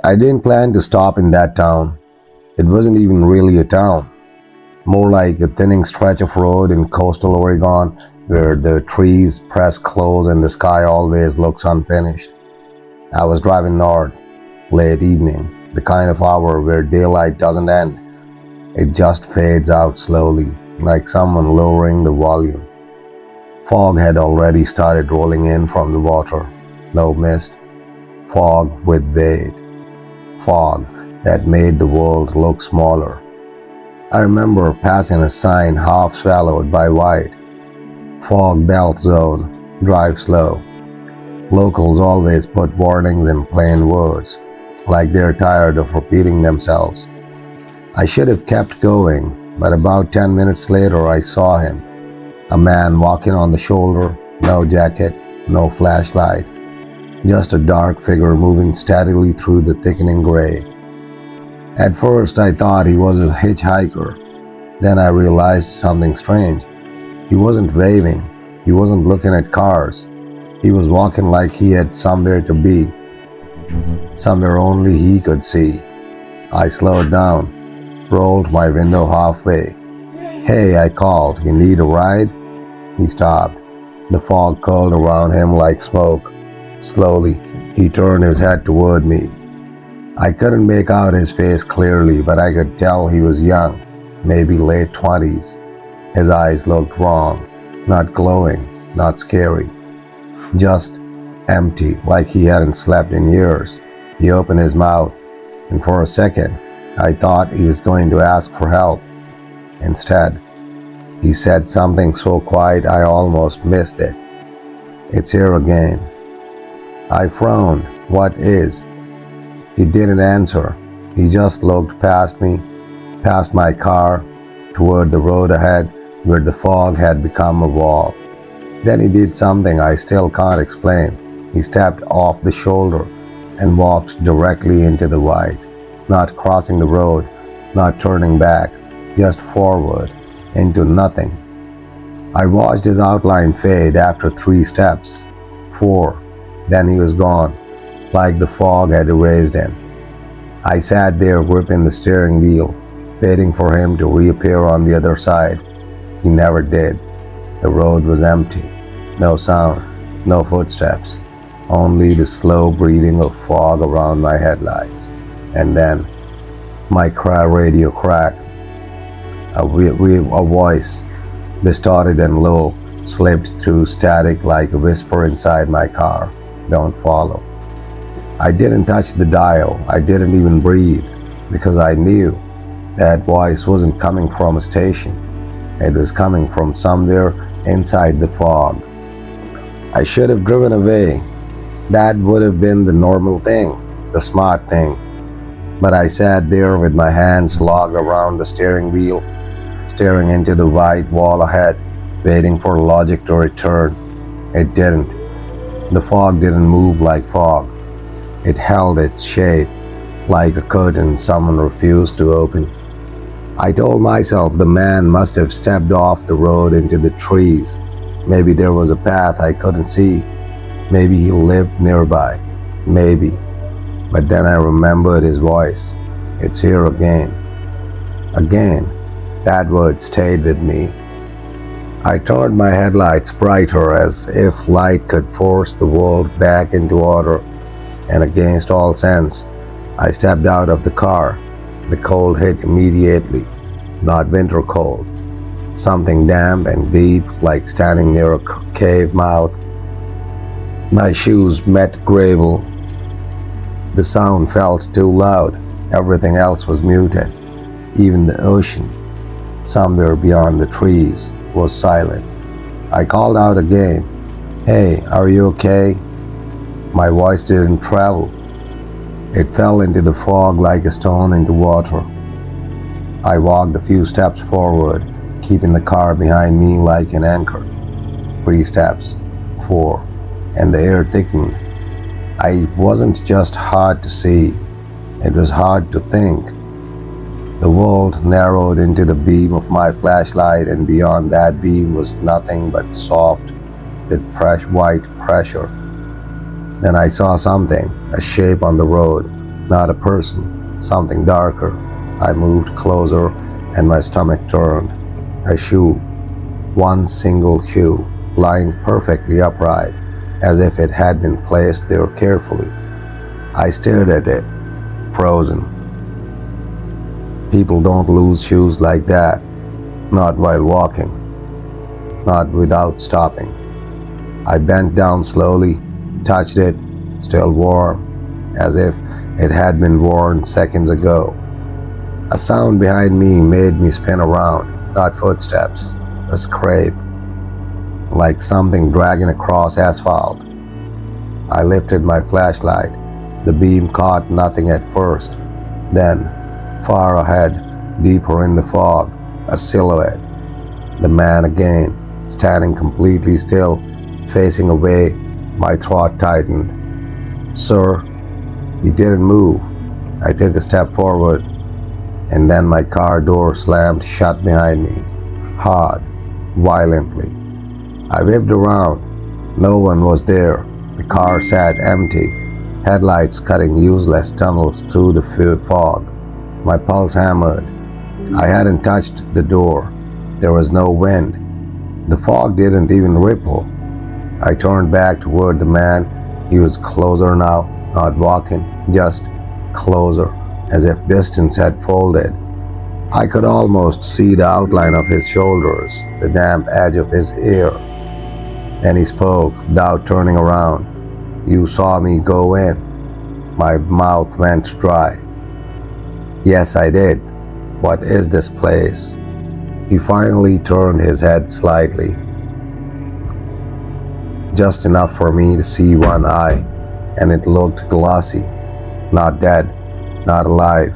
I didn't plan to stop in that town. It wasn't even really a town, more like a thinning stretch of road in coastal Oregon where the trees press close and the sky always looks unfinished. I was driving north, late evening, the kind of hour where daylight doesn't end. It just fades out slowly, like someone lowering the volume. Fog had already started rolling in from the water. No mist, fog with weight. Fog that made the world look smaller. I remember passing a sign half swallowed by white. Fog belt zone, drive slow. Locals always put warnings in plain words, like they're tired of repeating themselves. I should have kept going, but about 10 minutes later I saw him. A man walking on the shoulder, no jacket, no flashlight, just a dark figure moving steadily through the thickening gray. At first I thought he was a hitchhiker. Then I realized something strange. He wasn't waving, he wasn't looking at cars. He was walking like he had somewhere to be, somewhere only he could see. I slowed down, rolled my window halfway. "Hey," I called, "you need a ride?" He stopped. The fog curled around him like smoke. Slowly, he turned his head toward me. I couldn't make out his face clearly, but I could tell he was young, maybe late 20s. His eyes looked wrong, not glowing, not scary, just empty, like he hadn't slept in years. He opened his mouth, and for a second, I thought he was going to ask for help. Instead, he said something so quiet I almost missed it. "It's here again." I frowned. "What is?" He didn't answer. He just looked past me, past my car, toward the road ahead where the fog had become a wall. Then he did something I still can't explain. He stepped off the shoulder and walked directly into the white, not crossing the road, not turning back, just forward, into nothing. I watched his outline fade after 3 steps, 4, then he was gone, like the fog had erased him. I sat there gripping the steering wheel, waiting for him to reappear on the other side. He never did. The road was empty. No sound, no footsteps, only the slow breathing of fog around my headlights. And then, my car radio cracked. A voice, distorted and low, slipped through static like a whisper inside my car. "Don't follow." I didn't touch the dial. I didn't even breathe, because I knew that voice wasn't coming from a station. It was coming from somewhere inside the fog. I should have driven away. That would have been the normal thing, the smart thing. But I sat there with my hands locked around the steering wheel, staring into the white wall ahead, waiting for logic to return. It didn't. The fog didn't move like fog. It held its shape, like a curtain someone refused to open. I told myself the man must have stepped off the road into the trees. Maybe there was a path I couldn't see. Maybe he lived nearby. Maybe. But then I remembered his voice. "It's here again." Again. That word stayed with me. I turned my headlights brighter as if light could force the world back into order, and against all sense, I stepped out of the car. The cold hit immediately, not winter cold. Something damp and deep, like standing near a cave mouth. My shoes met gravel. The sound felt too loud. Everything else was muted. Even the ocean, somewhere beyond the trees, was silent. I called out again. "Hey, are you okay?" My voice didn't travel. It fell into the fog like a stone into water. I walked a few steps forward, keeping the car behind me like an anchor. 3 steps, 4, and the air thickened. I wasn't just hard to see, it was hard to think. The world narrowed into the beam of my flashlight, and beyond that beam was nothing but soft, with white pressure. Then I saw something, a shape on the road, Not a person, something darker. I moved closer and my stomach turned. A shoe, one single shoe, lying perfectly upright, as if it had been placed there carefully. I stared at it, frozen. People don't lose shoes like that, not while walking, not without stopping. I bent down slowly, touched it, still warm, as if it had been worn seconds ago. A sound behind me made me spin around, not footsteps, a scrape, like something dragging across asphalt. I lifted my flashlight. The beam caught nothing at first. Then, far ahead, deeper in the fog, a silhouette. The man again, standing completely still, facing away. My throat tightened. "Sir." He didn't move. I took a step forward, and then my car door slammed shut behind me, hard, violently. I whipped around. No one was there. The car sat empty, headlights cutting useless tunnels through the fog. My pulse hammered. I hadn't touched the door. There was no wind. The fog didn't even ripple. I turned back toward the man. He was closer now, not walking, just closer, as if distance had folded. I could almost see the outline of his shoulders, the damp edge of his ear. Then he spoke without turning around. "You saw me go in." My mouth went dry. "Yes, I did. What is this place?" He finally turned his head slightly, just enough for me to see one eye, and it looked glossy, not dead, not alive,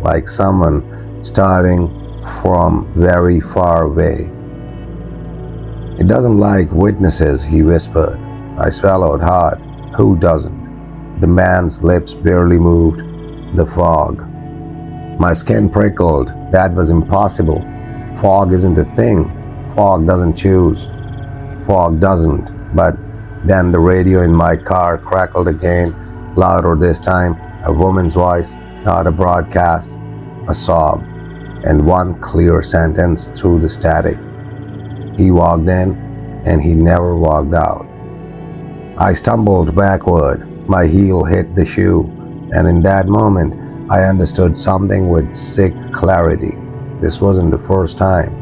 like someone starting from very far away. "It doesn't like witnesses," he whispered. I swallowed hard. Who doesn't? The man's lips barely moved. The fog. My skin prickled. That was impossible. Fog isn't a thing. Fog doesn't choose. Fog doesn't. But then the radio in my car crackled again, louder this time, a woman's voice, not a broadcast, a sob, and one clear sentence through the static. "He walked in, and he never walked out." I stumbled backward. My heel hit the shoe, and in that moment, I understood something with sick clarity. This wasn't the first time.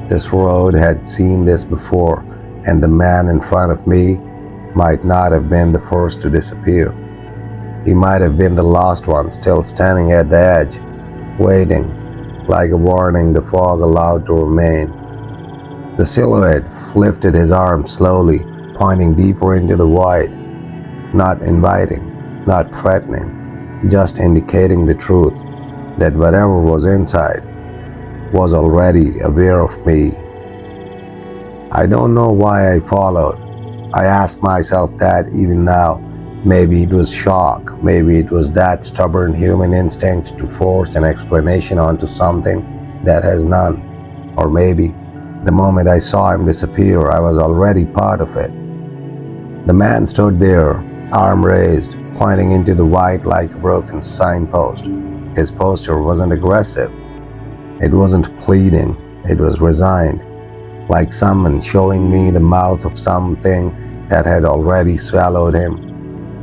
This road had seen this before, and the man in front of me might not have been the first to disappear. He might have been the last one, still standing at the edge, waiting, like a warning the fog allowed to remain. The silhouette lifted his arm slowly, pointing deeper into the void, not inviting, not threatening, just indicating the truth, that whatever was inside was already aware of me. I don't know why I followed. I ask myself that even now. Maybe it was shock, maybe it was that stubborn human instinct to force an explanation onto something that has none. Or maybe the moment I saw him disappear, I was already part of it. The man stood there, arm raised, pointing into the white like a broken signpost. His posture wasn't aggressive. It wasn't pleading. It was resigned, like someone showing me the mouth of something that had already swallowed him.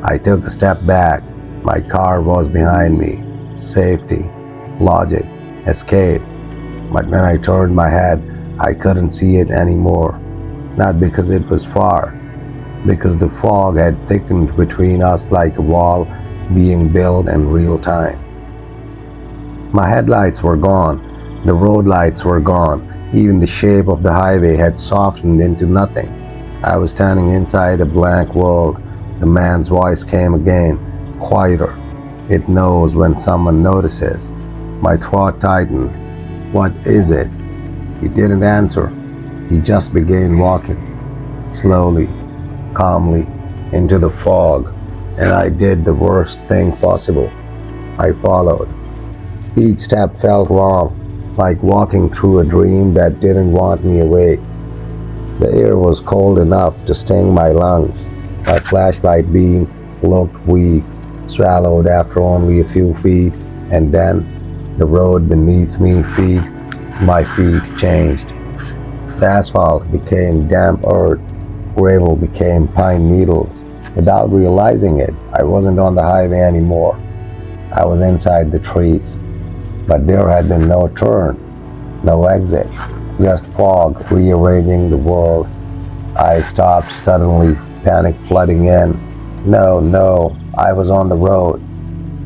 I took a step back. My car was behind me. Safety, logic, escape. But when I turned my head, I couldn't see it anymore. Not because it was far, because the fog had thickened between us like a wall being built in real time. My headlights were gone. The road lights were gone. Even the shape of the highway had softened into nothing. I was standing inside a blank world. The man's voice came again, quieter. It knows when someone notices. My throat tightened. "What is it?" He didn't answer. He just began walking, slowly, calmly, into the fog, and I did the worst thing possible. I followed. Each step felt wrong, like walking through a dream that didn't want me awake. The air was cold enough to sting my lungs. My flashlight beam looked weak, swallowed after only a few feet, and then the road beneath my feet changed. The asphalt became damp earth, gravel became pine needles. Without realizing it, I wasn't on the highway anymore. I was inside the trees, but there had been no turn, no exit, just fog rearranging the world. I stopped suddenly, panic flooding in. No, no, I was on the road.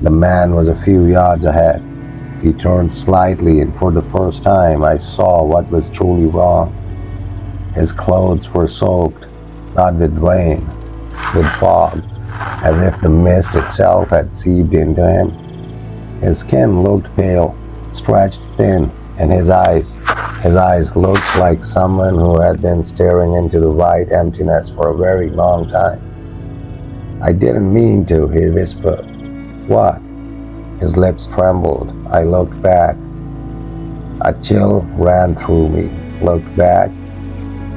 The man was a few yards ahead. He turned slightly, and for the first time I saw what was truly wrong. His clothes were soaked, not with rain, with fog, as if the mist itself had seeped into him. His skin looked pale, stretched thin, and his eyes looked like someone who had been staring into the white emptiness for a very long time. "I didn't mean to," he whispered. "What?" His lips trembled. I looked back. A chill ran through me. Looked back.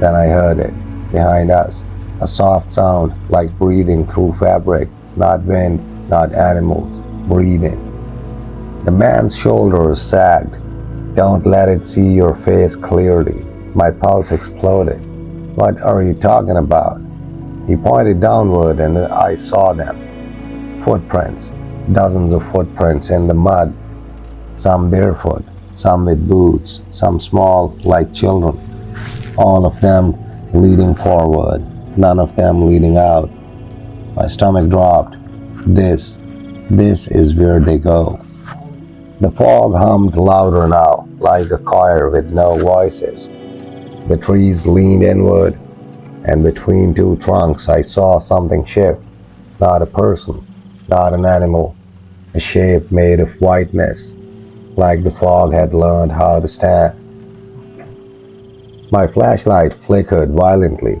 Then I heard it. Behind us. A soft sound, like breathing through fabric. Not wind, not animals. Breathing. The man's shoulders sagged. "Don't let it see your face clearly." My pulse exploded. "What are you talking about?" He pointed downward, and I saw them. Footprints. Dozens of footprints in the mud. Some barefoot, some with boots, some small, like children. All of them leading forward, none of them leading out. My stomach dropped. This is where they go. The fog hummed louder now, like a choir with no voices. The trees leaned inward, and between two trunks I saw something shift. Not a person, not an animal, a shape made of whiteness, like the fog had learned how to stand. My flashlight flickered violently.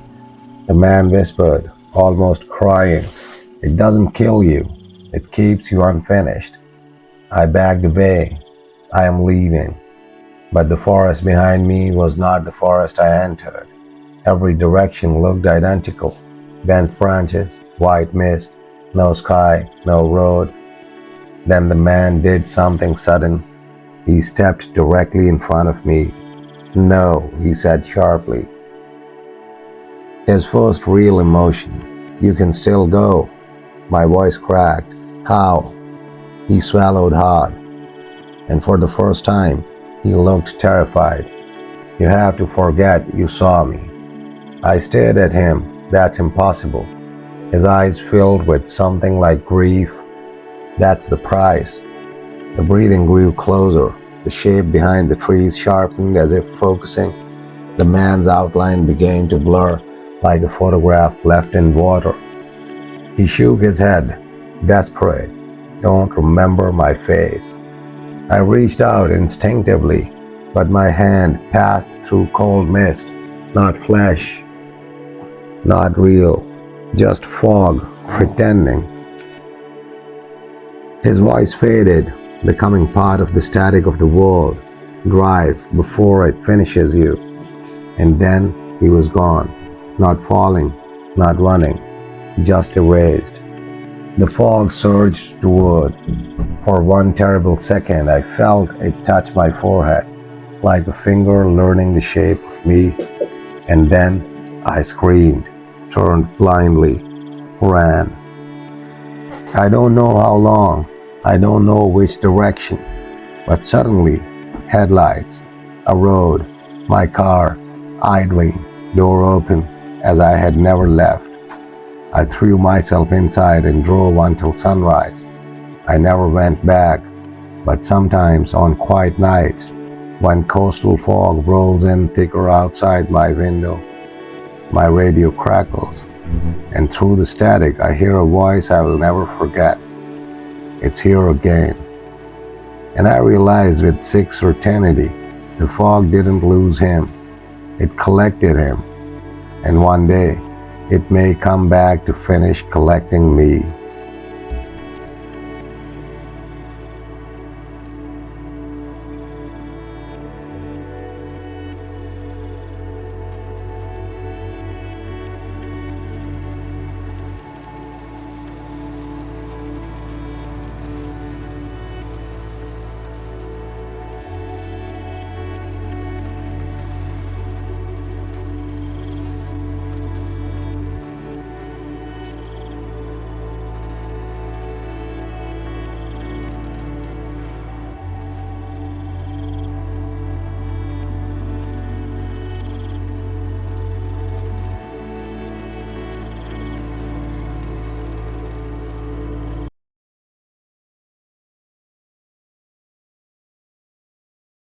The man whispered, almost crying, "It doesn't kill you, it keeps you unfinished." I backed away. "I am leaving." But the forest behind me was not the forest I entered. Every direction looked identical. Bent branches, white mist, no sky, no road. Then the man did something sudden. He stepped directly in front of me. "No," he said sharply. His first real emotion. "You can still go." My voice cracked. "How?" He swallowed hard, and for the first time, he looked terrified. "You have to forget you saw me." I stared at him. "That's impossible." His eyes filled with something like grief. "That's the price." The breathing grew closer. The shape behind the trees sharpened as if focusing. The man's outline began to blur like a photograph left in water. He shook his head, desperate. "Don't remember my face." I reached out instinctively, but my hand passed through cold mist, not flesh, not real, just fog, pretending. His voice faded, becoming part of the static of the world. "Drive before it finishes you." And then he was gone, not falling, not running, just erased. The fog surged toward. For one terrible second, I felt it touch my forehead, like a finger learning the shape of me. And then I screamed, turned blindly, ran. I don't know how long, I don't know which direction, but suddenly, headlights, a road, my car, idling, door open, as I had never left. I threw myself inside and drove until sunrise. I never went back, but sometimes on quiet nights, when coastal fog rolls in thicker outside my window, my radio crackles, and through the static I hear a voice I will never forget. It's here again. And I realize with sick certainty, the fog didn't lose him. It collected him. And one day, it may come back to finish collecting me.